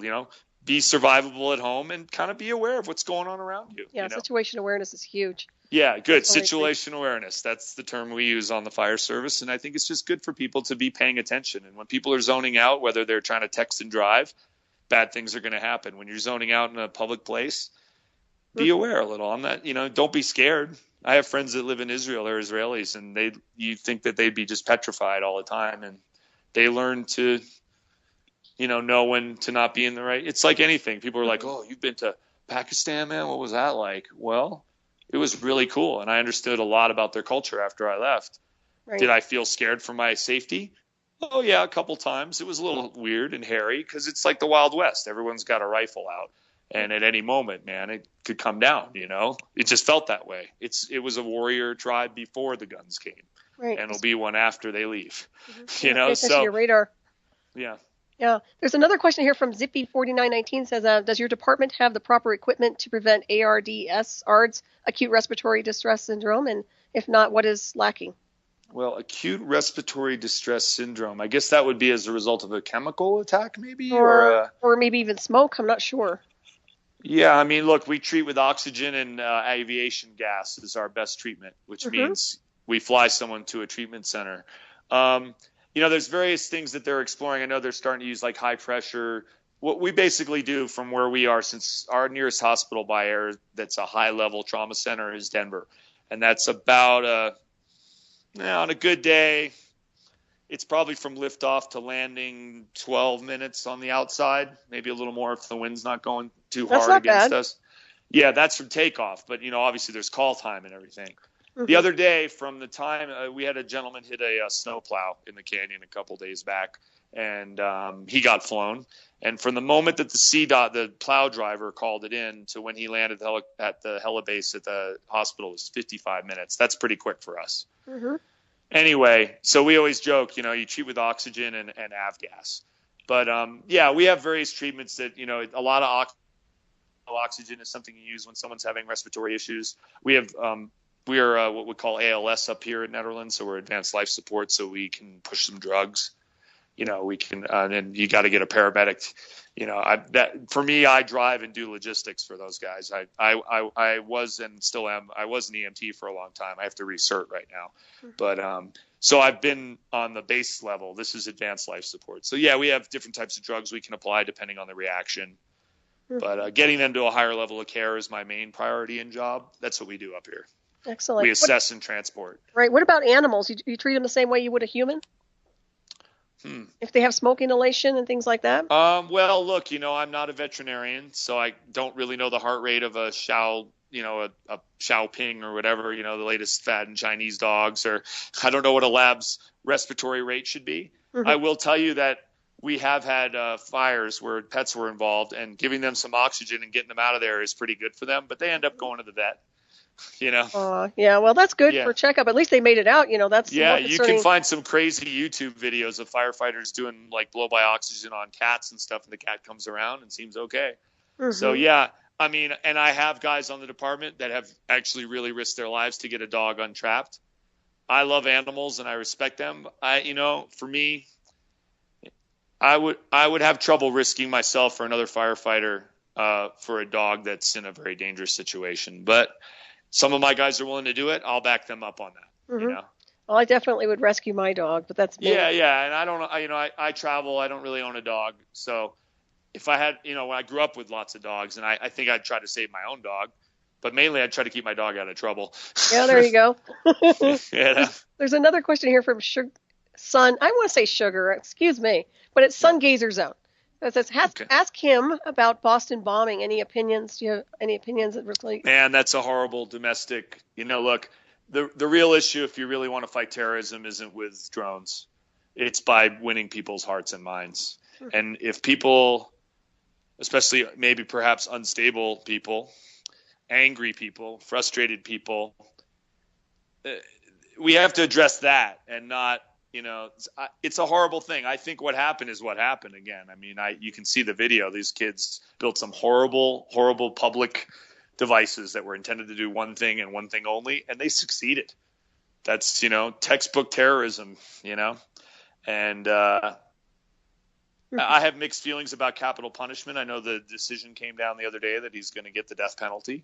be survivable at home and kind of be aware of what's going on around you. Yeah, situation awareness is huge. Yeah, good. Situation awareness. That's the term we use on the fire service. And I think it's just good for people to be paying attention. And when people are zoning out, whether they're trying to text and drive, bad things are going to happen. When you're zoning out in a public place, be aware a little. I'm not, don't be scared. I have friends that live in Israel. They're Israelis, and you think that they'd be just petrified all the time. And they learn to, know when to not be in the right. It's like anything. People are like, oh, you've been to Pakistan, man. What was that like? Well, it was really cool. And I understood a lot about their culture after I left. Right. Did I feel scared for my safety? Oh, yeah, a couple times. It was a little weird and hairy because it's like the Wild West. Everyone's got a rifle out. And at any moment, man, it could come down, It just felt that way. It was a warrior tribe before the guns came. Right. And it'll be one after they leave, So your radar. Yeah. Yeah. There's another question here from Zippy4919 says, does your department have the proper equipment to prevent ARDS, acute respiratory distress syndrome? And if not, what is lacking? Well, acute respiratory distress syndrome, I guess that would be as a result of a chemical attack, maybe? Or maybe even smoke. I'm not sure. Yeah, I mean, look, we treat with oxygen and aviation gas is our best treatment, which means we fly someone to a treatment center. There's various things that they're exploring. I know they're starting to use like high pressure. What we basically do from where we are, since our nearest hospital by air that's a high level trauma center is Denver. And that's about on a good day, it's probably from liftoff to landing 12 minutes on the outside, maybe a little more if the wind's not going too hard against us. Yeah, that's from takeoff. But, obviously there's call time and everything. The other day, from the time we had a gentleman hit a snowplow in the canyon a couple days back, and he got flown. And from the moment that the plow driver called it in to when he landed at the helibase at the hospital was 55 minutes. That's pretty quick for us. Anyway, so we always joke, you treat with oxygen and avgas. But, we have various treatments that, a lot of oxygen is something you use when someone's having respiratory issues. We have we are what we call ALS up here in Netherlands, so we're advanced life support, so we can push some drugs. We can, and you got to get a paramedic. For me, I drive and do logistics for those guys. I was and still am. I was an EMT for a long time. I have to recert right now, but so I've been on the base level. This is advanced life support. So yeah, we have different types of drugs we can apply depending on the reaction. But getting them to a higher level of care is my main priority and job. That's what we do up here. Excellent. We assess and transport. Right. What about animals? You treat them the same way you would a human? If they have smoke inhalation and things like that? Well, look, I'm not a veterinarian, so I don't really know the heart rate of a a Xiaoping or whatever, the latest fad in Chinese dogs, or I don't know what a lab's respiratory rate should be. I will tell you that we have had fires where pets were involved, and giving them some oxygen and getting them out of there is pretty good for them, but they end up going to the vet, Yeah, well, that's good Yeah. for checkup. At least they made it out. That's Yeah, more you concerning. can find some crazy YouTube videos of firefighters doing like blow-by oxygen on cats and stuff, and the cat comes around and seems okay. So, yeah, I mean, and I have guys on the department that have actually really risked their lives to get a dog untrapped. I love animals and I respect them. For me, I would have trouble risking myself for another firefighter for a dog that's in a very dangerous situation. But some of my guys are willing to do it. I'll back them up on that. Well, I definitely would rescue my dog, but that's me. Yeah. And I don't, I travel. I don't really own a dog. So if I had, when I grew up with lots of dogs, and I think I'd try to save my own dog, but mainly I'd try to keep my dog out of trouble. Yeah, there you go. Yeah. There's another question here from Sun. I want to say Sugar, excuse me, but it's Sun Gazer Zone. It says, ask him about Boston bombing. Any opinions? Do you have any opinions that really? Man, that's a horrible domestic. Look, the real issue, if you really want to fight terrorism, isn't with drones. It's by winning people's hearts and minds. And if people, especially maybe perhaps unstable people, angry people, frustrated people, we have to address that and not, it's a horrible thing. I think what happened is what happened again. I mean, you can see the video. These kids built some horrible, horrible public devices that were intended to do one thing and one thing only, and they succeeded. That's, textbook terrorism, and I have mixed feelings about capital punishment. I know the decision came down the other day that he's going to get the death penalty.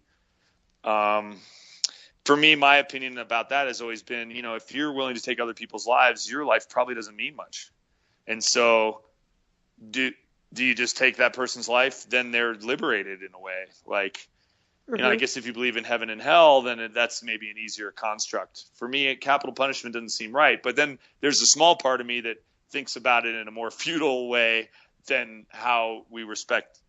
For me, my opinion about that has always been, if you're willing to take other people's lives, your life probably doesn't mean much. And so do you just take that person's life? Then they're liberated in a way. Like, I guess if you believe in heaven and hell, then that's maybe an easier construct. For me, capital punishment doesn't seem right. But then there's a small part of me that thinks about it in a more feudal way than how we respect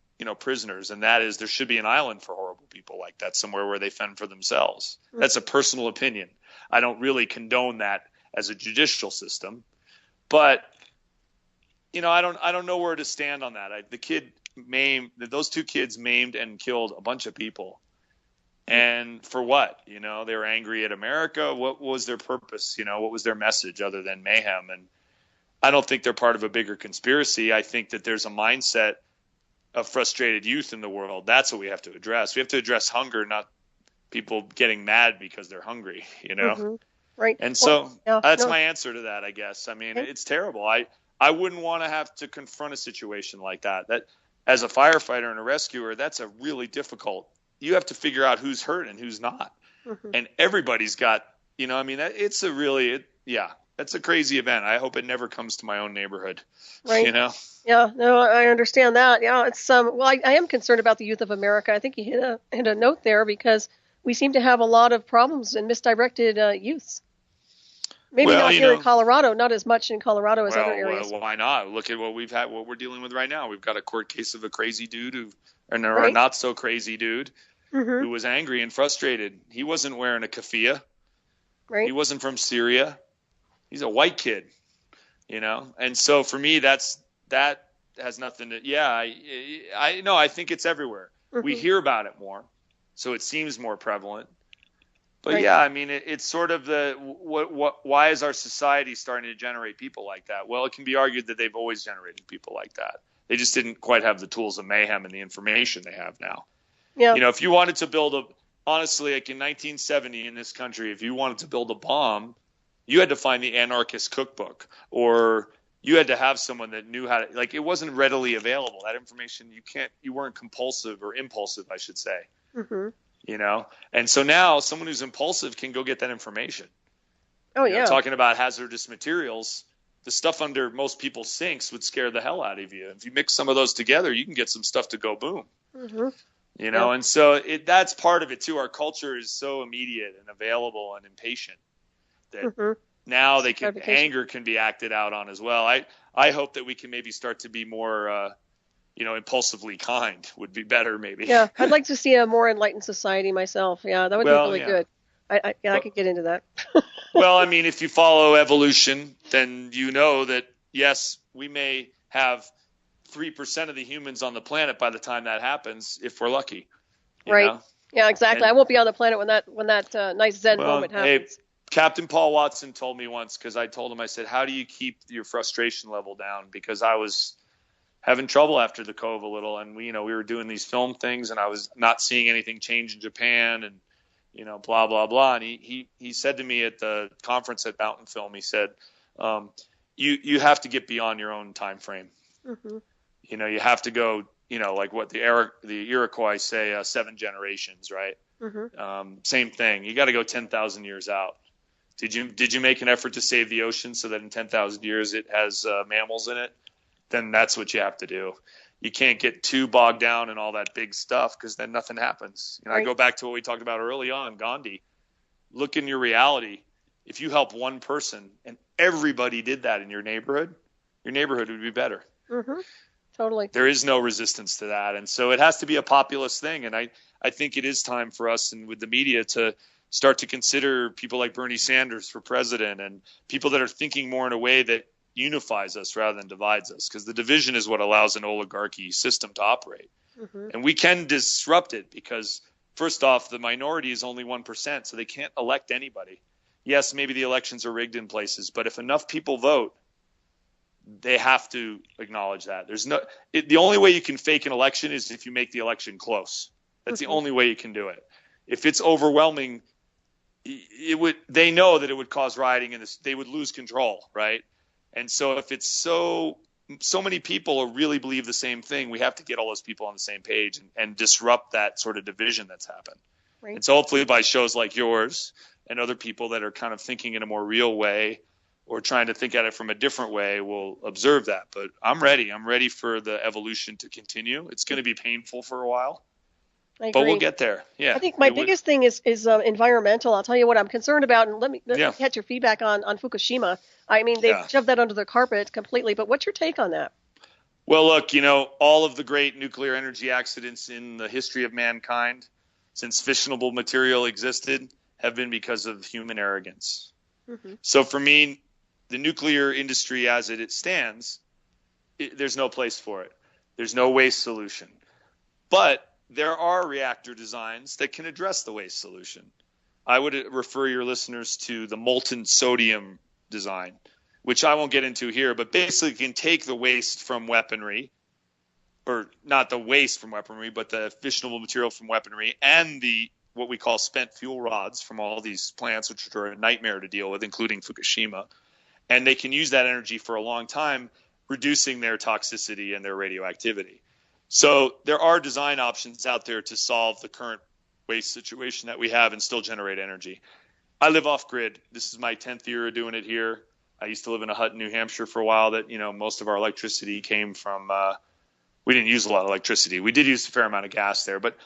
prisoners, and that is there should be an island for horrible people like that, somewhere where they fend for themselves. That's a personal opinion. I don't really condone that as a judicial system, but I don't know where to stand on that. Those two kids maimed and killed a bunch of people, and for what? They were angry at America. What was their purpose? What was their message other than mayhem? And I don't think they're part of a bigger conspiracy. I think that there's a mindset of frustrated youth in the world. That's what we have to address. We have to address hunger, not people getting mad because they're hungry, Right. And so that's my answer to that, I guess. I mean, it's terrible. I wouldn't want to have to confront a situation like that. That as a firefighter and a rescuer, that's a really difficult. You have to figure out who's hurt and who's not. And everybody's got, it's a really, that's a crazy event. I hope it never comes to my own neighborhood. Right. Yeah, no, I understand that. Yeah, it's well, I am concerned about the youth of America. I think you hit a note there, because we seem to have a lot of problems and misdirected youths. Maybe not here in Colorado, not as much in Colorado as other areas. Why not? Look at what we're dealing with right now. We've got a court case of a crazy dude a not so crazy dude who was angry and frustrated. He wasn't wearing a keffiyeh. Right. He wasn't from Syria. He's a white kid, and so for me, that has nothing to. Yeah, I know. I think it's everywhere. We hear about it more, so it seems more prevalent. But yeah, I mean, it's sort of why is our society starting to generate people like that? Well, it can be argued that they've always generated people like that. They just didn't quite have the tools of mayhem and the information they have now. Yeah. If you wanted to build honestly, like in 1970 in this country, if you wanted to build a bomb, you had to find the anarchist cookbook, or you had to have someone that knew how to, it wasn't readily available. That information, you weren't compulsive or impulsive, I should say. And so now someone who's impulsive can go get that information. Oh, yeah. Talking about hazardous materials, the stuff under most people's sinks would scare the hell out of you. If you mix some of those together, you can get some stuff to go boom. And so that's part of it too. Our culture is so immediate and available and impatient that now anger can be acted out on as well. I hope that we can maybe start to be more, impulsively kind would be better maybe. Yeah, I'd like to see a more enlightened society myself. Yeah, that would be really good. I could get into that. Well, I mean, if you follow evolution, then that, yes, we may have 3% of the humans on the planet by the time that happens, if we're lucky. You Right. know? Yeah, exactly. And, I won't be on the planet when that nice Zen well, moment happens. hey, Captain Paul Watson told me once, because I told him, I said, how do you keep your frustration level down? Because I was having trouble after the Cove a little, and we were doing these film things, and I was not seeing anything change in Japan, and blah blah blah. And he said to me at the conference at Mountain Film, he said, you have to get beyond your own time frame. Mm-hmm. You have to go, like what the Iroquois say, 7 generations, right? Mm-hmm. Same thing. You got to go 10,000 years out. Did you make an effort to save the ocean so that in 10,000 years it has mammals in it? Then that's what you have to do. You can't get too bogged down in all that big stuff, because then nothing happens. Right. I go back to what we talked about early on, Gandhi. Look in your reality. If you help one person and everybody did that in your neighborhood would be better. Mm-hmm. Totally. There is no resistance to that. And so it has to be a populist thing. And I think it is time for us, and with the media, to start to consider people like Bernie Sanders for president, and people that are thinking more in a way that unifies us rather than divides us, because the division is what allows an oligarchy system to operate. Mm-hmm. And we can disrupt it, because first off, the minority is only 1%, so they can't elect anybody. Yes, maybe the elections are rigged in places, but if enough people vote, they have to acknowledge that. The only way you can fake an election is if you make the election close. That's Mm-hmm. the only way you can do it. If it's overwhelming, they know that it would cause rioting, and they would lose control, right? And so if it's so many people really believe the same thing, we have to get all those people on the same page and disrupt that sort of division that's happened. Right. And so hopefully by shows like yours and other people that are kind of thinking in a more real way, or trying to think at it from a different way, we'll observe that. But I'm ready. I'm ready for the evolution to continue. It's going to be painful for a while, I agree. but we'll get there. Yeah. I think my biggest thing is environmental. I'll tell you what I'm concerned about, and let me get your feedback on Fukushima. I mean, they've shoved that under the carpet completely, but what's your take on that? Well, look, all of the great nuclear energy accidents in the history of mankind, since fissionable material existed, have been because of human arrogance. Mm-hmm. So for me, the nuclear industry as it stands, there's no place for it. There's no waste solution. But there are reactor designs that can address the waste solution. I would refer your listeners to the molten sodium design, which I won't get into here, but basically can take the waste from weaponry, or not the waste from weaponry, but the fissionable material from weaponry, and what we call spent fuel rods from all these plants, which are a nightmare to deal with, including Fukushima. And they can use that energy for a long time, reducing their toxicity and their radioactivity. So there are design options out there to solve the current waste situation that we have and still generate energy. I live off grid. This is my 10th year of doing it here. I used to live in a hut in New Hampshire for a while that, most of our electricity came from, we didn't use a lot of electricity. We did use a fair amount of gas there, but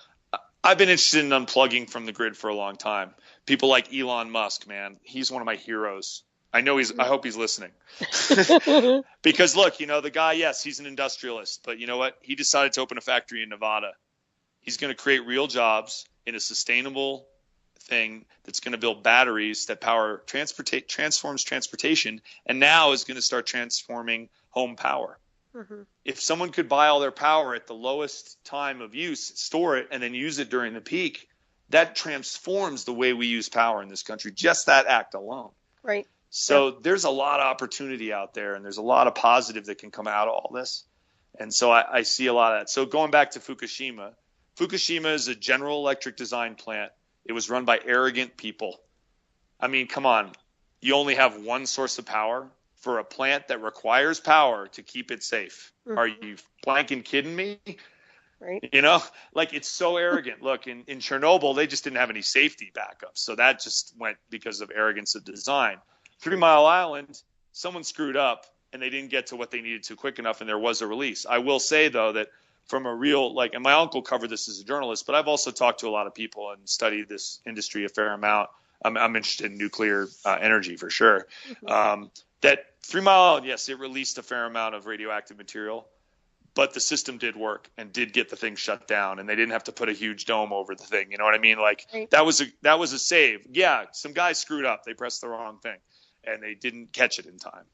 I've been interested in unplugging from the grid for a long time. People like Elon Musk, man, he's one of my heroes. I hope he's listening. Because look, the guy, yes, he's an industrialist, but you know what? He decided to open a factory in Nevada. He's going to create real jobs in a sustainable thing that's going to build batteries that transforms transportation, and now is going to start transforming home power. Mm-hmm. If someone could buy all their power at the lowest time of use, store it, and then use it during the peak, that transforms the way we use power in this country. Just that act alone. Right. So there's a lot of opportunity out there, and there's a lot of positive that can come out of all this. And so I see a lot of that. So going back to Fukushima is a General Electric design plant. It was run by arrogant people. I mean, come on. You only have one source of power for a plant that requires power to keep it safe. Mm-hmm. Are you blanking kidding me? Right. It's so arrogant. Look, in Chernobyl, they just didn't have any safety backups. So that just went because of arrogance of design. 3 Mile Island, someone screwed up and they didn't get to what they needed to quick enough, and there was a release. I will say, though, that from a real, and my uncle covered this as a journalist, but I've also talked to a lot of people and studied this industry a fair amount. I'm interested in nuclear energy for sure. Mm-hmm. That 3 Mile Island, yes, it released a fair amount of radioactive material, but the system did work and did get the thing shut down, and they didn't have to put a huge dome over the thing. You know what I mean? Right. That was a save. Yeah, some guys screwed up. They pressed the wrong thing, and they didn't catch it in time.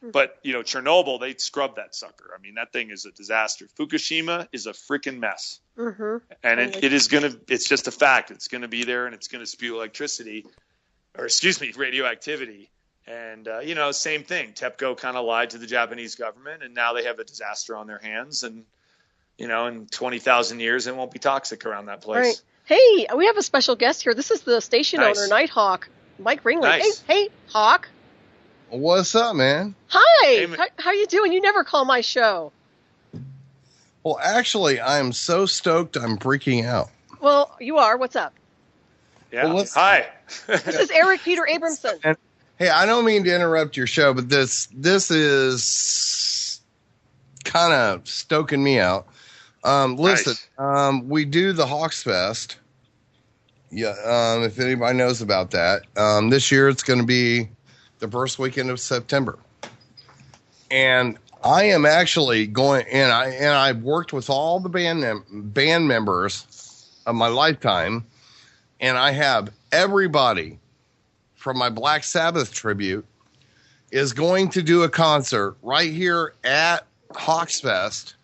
But, Chernobyl, they scrubbed that sucker. I mean, that thing is a disaster. Fukushima is a freaking mess. Mm-hmm. And it's just a fact. It's going to be there, and it's going to spew radioactivity. And, same thing. TEPCO kind of lied to the Japanese government, and now they have a disaster on their hands. And, in 20,000 years, it won't be toxic around that place. Right. Hey, we have a special guest here. This is the station owner, Nighthawk, Mike Ringley. Nice. Hey, Hawk. What's up, man? Hi. Hey, how you doing? You never call my show. Well, actually, I'm so stoked I'm freaking out. Well, you are. What's up? Yeah. Well, Hi. This is Eric Peter Abramson. And, hey, I don't mean to interrupt your show, but this is kind of stoking me out. Listen, Nice. We do the Hawks Fest. Yeah, if anybody knows about that. This year it's going to be the first weekend of September. And I am actually going, and I've worked with all the band members of my lifetime, and I have everybody from my Black Sabbath tribute is going to do a concert right here at Hawks Fest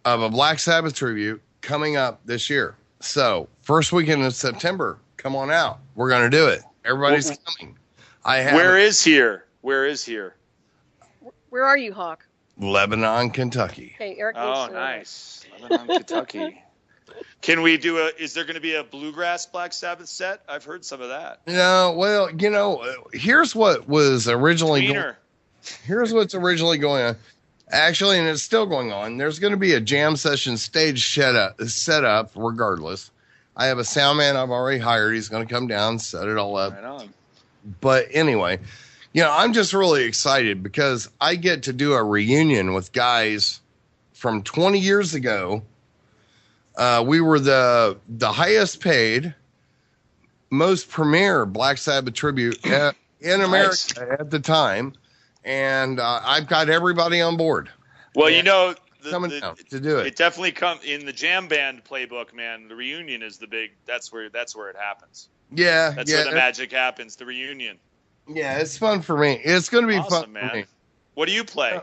of a Black Sabbath tribute coming up this year. So first weekend of September, come on out. We're going to do it. Everybody's coming. Where is here? Where Where are you, Hawk? Lebanon, Kentucky. Hey, Eric. Oh, nice. Lebanon, Kentucky. Can we is there going to be a bluegrass Black Sabbath set? I've heard some of that. Here's what was originally here's what's originally going on. Actually, and it's still going on. There's going to be a jam session stage set up regardless. I have a sound man I've already hired. He's going to come down, set it all up. Right on. But anyway, I'm just really excited because I get to do a reunion with guys from 20 years ago. We were the highest paid, most premier Black Sabbath tribute in America at the time. And I've got everybody on board. Well, coming down to do it. It definitely comes in the jam band playbook, man. The reunion is the big. That's where it happens. Yeah, that's where the magic happens. The reunion. Yeah, it's fun for me. It's going to be awesome, fun man. for me. What do you play?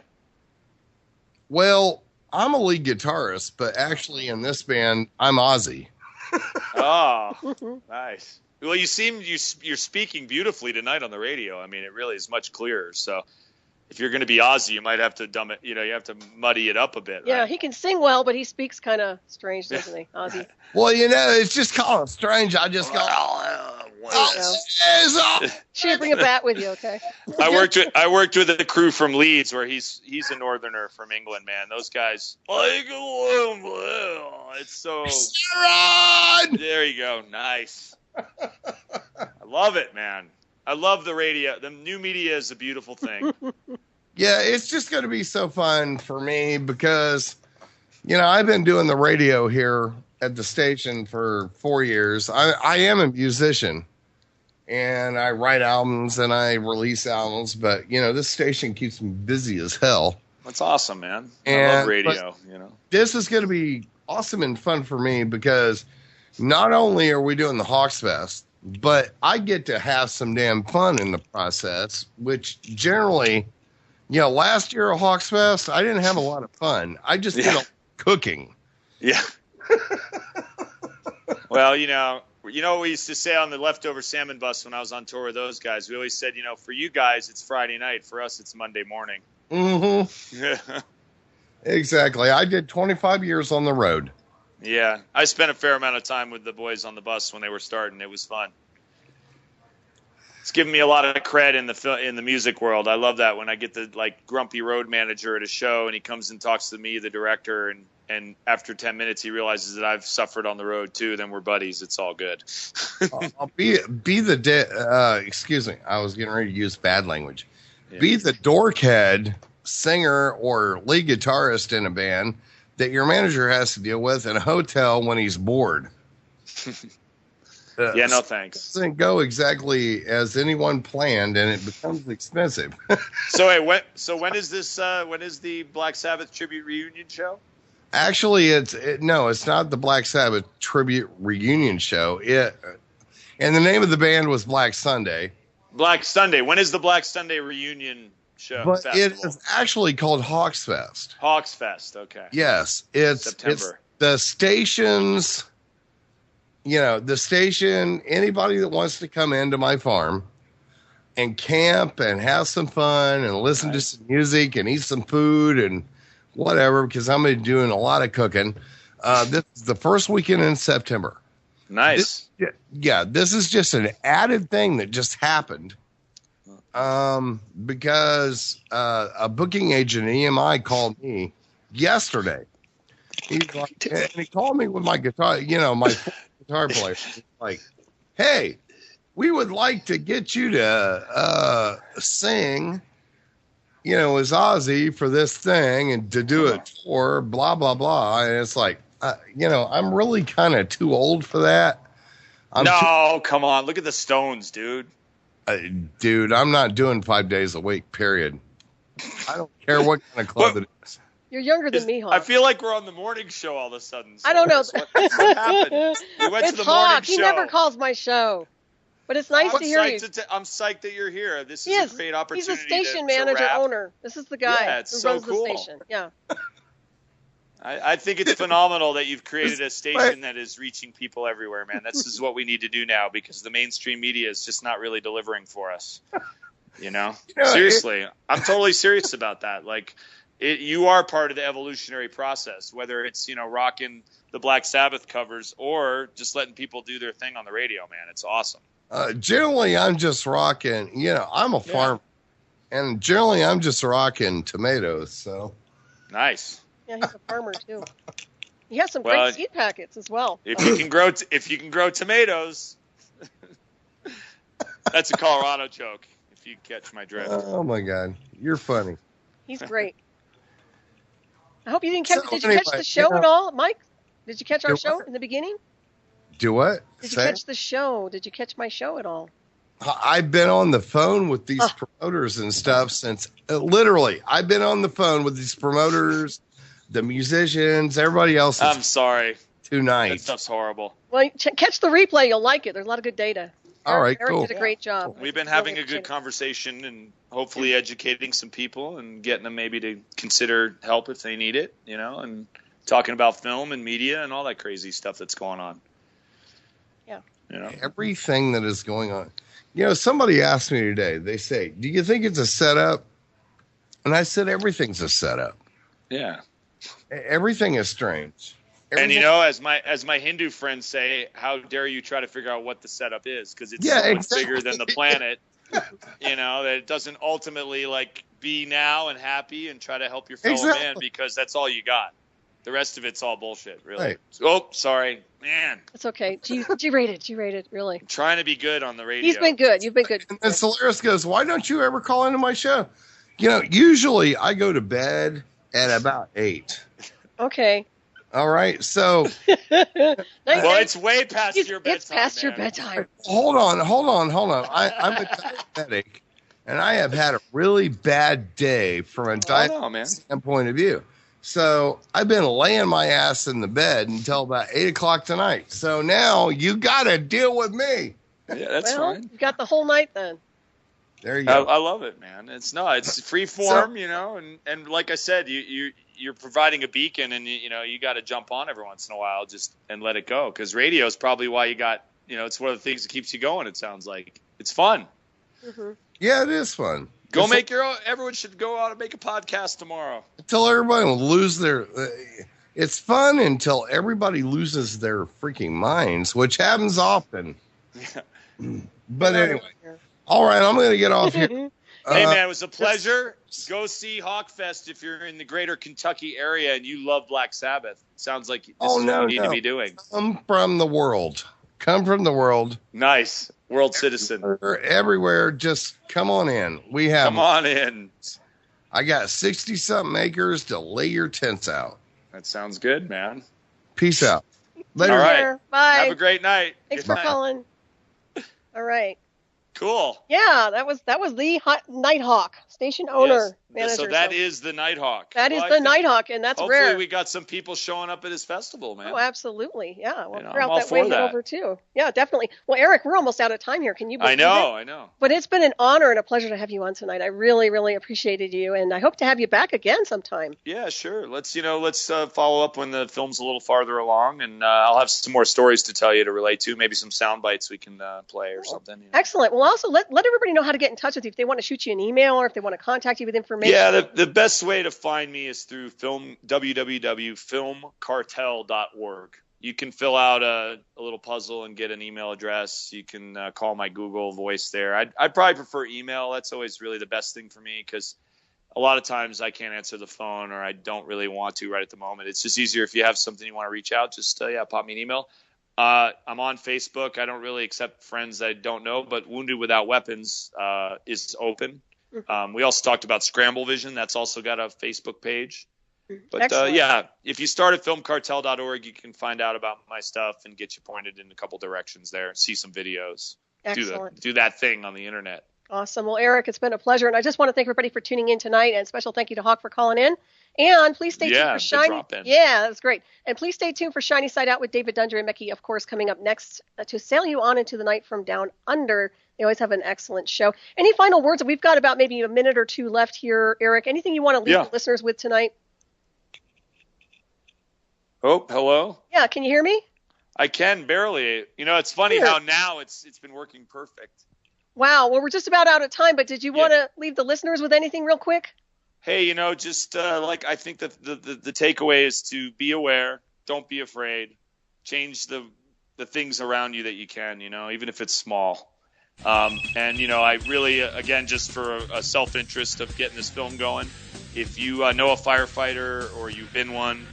Well, I'm a lead guitarist, but actually in this band, I'm Ozzy. Oh, nice. Well, you're speaking beautifully tonight on the radio. I mean, it really is much clearer. So if you're going to be Ozzy, you might have to dumb it. You have to muddy it up a bit. Yeah, right? he can sing well, but he speaks kind of strange, doesn't he, Ozzy? Well, it's just kind of strange. I just go, Should you bring a bat with you, okay? I worked with a crew from Leeds where he's a northerner from England, man. Those guys, it's so. There you go, nice. I love it, man. I love the radio. The new media is a beautiful thing. Yeah, it's just going to be so fun for me because, I've been doing the radio here at the station for 4 years. I am a musician, and I write albums and I release albums, but, this station keeps me busy as hell. That's awesome, man. I love radio, This is going to be awesome and fun for me because not only are we doing the Hawks Fest, but I get to have some damn fun in the process, which generally, last year at Hawks Fest, I didn't have a lot of fun. I just did cooking. Yeah. Well, what we used to say on the leftover salmon bus when I was on tour with those guys, we always said, for you guys, it's Friday night. For us, it's Monday morning. Mm-hmm. Exactly. I did 25 years on the road. Yeah, I spent a fair amount of time with the boys on the bus when they were starting. It was fun. It's given me a lot of cred in the music world. I love that when I get the grumpy road manager at a show and he comes and talks to me, the director, and after 10 minutes he realizes that I've suffered on the road too. Then we're buddies. It's all good. I'll be excuse me. I was getting ready to use bad language. Yeah. Be the dorkhead singer or lead guitarist in a band that your manager has to deal with in a hotel when he's bored. Yeah, no thanks. It doesn't go exactly as anyone planned, and it becomes expensive. So when is this? When is the Black Sabbath tribute reunion show? Actually, it's not the Black Sabbath tribute reunion show. And the name of the band was Black Sunday. Black Sunday. When is the Black Sunday reunion show? But festival? it is actually called Hawks Fest. Hawks Fest. Okay. Yes, it's September. It's the stations. The station. Anybody that wants to come into my farm and camp and have some fun and listen to some music and eat some food and whatever, because I'm going to be doing a lot of cooking. This is the first weekend in September. Nice. This is just an added thing that just happened. Because a booking agent at EMI called me yesterday. And he called me with my guitar, my guitar player. He's like, hey, we would like to get you to sing, as Ozzy for this thing and to do a tour, blah, blah, blah. And it's like, I'm really kind of too old for that. Come on. Look at the Stones, dude. Dude, I'm not doing 5 days a week, period. I don't care what kind of club it is. You're younger than me, Hawk. I feel like we're on the morning show all of a sudden. I don't know. What happened? We went to the morning Hawk. show. He never calls my show. But it's nice to hear you. I'm psyched that you're here. This is a great opportunity. He's a station manager owner. This is the guy who runs cool. the station. Yeah. I think it's phenomenal that you've created a station that is reaching people everywhere, man. This is what we need to do now because the mainstream media is just not really delivering for us. Seriously, I'm totally serious about that. Like, you are part of the evolutionary process, whether it's, rocking the Black Sabbath covers or just letting people do their thing on the radio, man. It's awesome. Generally, I'm just rocking, I'm a farmer, and generally I'm just rocking tomatoes. So nice. Yeah, he's a farmer too. He has some great seed packets as well. If you can grow tomatoes, that's a Colorado joke. If you catch my drift. Oh my God, you're funny. He's great. I hope you didn't catch. Did you catch the show at all, Mike? Did you catch our show in the beginning? Do what? Did you catch the show? Did you catch my show at all? I've been on the phone with these promoters and stuff since literally. I've been on the phone with these promoters, the musicians, everybody else. I'm sorry. 2 nights. That stuff's horrible. Well, catch the replay. You'll like it. There's a lot of good data. All right, Eric cool. did a great job. We've been having a good conversation and hopefully educating some people and getting them maybe to consider help if they need it, and talking about film and media and all that crazy stuff that's going on. Yeah. Everything that is going on. Somebody asked me today, they say, do you think it's a setup? And I said, everything's a setup. Yeah. Everything is strange. And as my Hindu friends say, how dare you try to figure out what the setup is? Because it's so much bigger than the planet. That it doesn't ultimately be now and happy and try to help your fellow man because that's all you got. The rest of it's all bullshit, really. Right. Oh, sorry, man. It's okay. G-rated, really. I'm trying to be good on the radio. He's been good. You've been good. And then Solaris goes, why don't you ever call into my show? Usually I go to bed at about 8. Okay. All right. So. It's way past your bedtime. It's past your bedtime. Hold on. I'm a diabetic, and I have had a really bad day from a diabetic standpoint of view. So I've been laying my ass in the bed until about 8 o'clock tonight. So now you got to deal with me. Yeah, that's fine. You got the whole night then. There you go. I love it, man. It's free form, and like I said, you're providing a beacon, and you got to jump on every once in a while and let it go, because radio is probably why you got it's one of the things that keeps you going. It sounds like it's fun. Mm-hmm. Yeah, it is fun. Go make your own. Everyone should go out and make a podcast tomorrow. Until everybody will lose their. It's fun until everybody loses their freaking minds, which happens often. Yeah. But anyway, all right, I'm going to get off here. Hey man, it was a pleasure. Go see Hawkfest if you're in the greater Kentucky area and you love Black Sabbath. Sounds like this is what you need to be doing. Come from the world. Nice. World citizen. Everywhere. Just come on in. Come on in. I got 60-something acres to lay your tents out. That sounds good, man. Peace out. Later. All right. Bye. Have a great night. Thanks for calling. All right. Cool. Yeah, that was the Nighthawk. Station owner, yes. manager. So that is the Nighthawk. That is the Nighthawk, and that's hopefully rare. Hopefully we got some people showing up at his festival, man. Oh, absolutely. Yeah. Well, You if know, you're I'm out all that way, for head that. over too. Yeah, definitely. Well, Eric, we're almost out of time here. Can you believe it? I know. But it's been an honor and a pleasure to have you on tonight. I really, really appreciated you, and I hope to have you back again sometime. Yeah, sure. Let's follow up when the film's a little farther along, and I'll have some more stories to tell you to relate to. Maybe some sound bites we can play or something. You know? Excellent. Well, also let everybody know how to get in touch with you if they want to shoot you an email or if they want to contact you with information. Yeah, the best way to find me is through www.filmcartel.org. You can fill out a little puzzle and get an email address. You can call my Google Voice there. I'd probably prefer email. That's always really the best thing for me because a lot of times I can't answer the phone or I don't really want to right at the moment. It's just easier if you have something you want to reach out, just pop me an email. I'm on Facebook. I don't really accept friends I don't know, but Wounded Without Weapons is open. Mm-hmm. We also talked about Scramble Vision. That's also got a Facebook page. But if you start at filmcartel.org, you can find out about my stuff and get you pointed in a couple directions there. See some videos. Excellent. Do that thing on the internet. Awesome. Well, Eric, it's been a pleasure, and I just want to thank everybody for tuning in tonight, and special thank you to Hawk for calling in. And please stay tuned for Shiny. Yeah, that was great. And please stay tuned for Shiny Side Out with David Dunder and Mickey, of course, coming up next to sail you on into the night from down under. They always have an excellent show. Any final words? We've got about maybe a minute or two left here, Eric. Anything you want to leave the listeners with tonight? Oh, hello? Yeah, can you hear me? I can, barely. You know, it's funny how now it's been working perfect. Wow. Well, we're just about out of time, but did you want to leave the listeners with anything real quick? Hey, you know, just I think that the takeaway is to be aware, don't be afraid, change the things around you that you can, you know, even if it's small. And, you know, I really, again, just for a self-interest of getting this film going, if you know a firefighter or you've been one,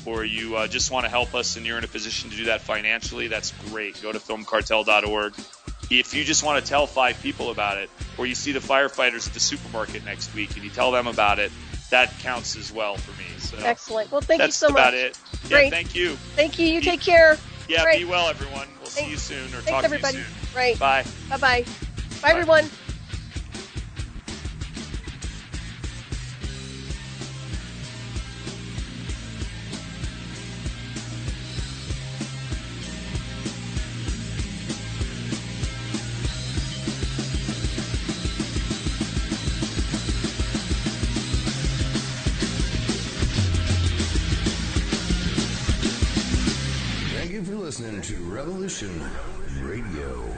or you just want to help us and you're in a position to do that financially, that's great. Go to filmcartel.org. If you just want to tell 5 people about it, or you see the firefighters at the supermarket next week and you tell them about it, that counts as well for me. So excellent. Well, thank you so much. That's about it. Great. Yeah, thank you. Thank you. You take care. Yeah, be well, everyone. We'll see you soon or talk to you soon. Right. Bye. Bye-bye. Bye, everyone. Thank you for listening to Revolution Radio.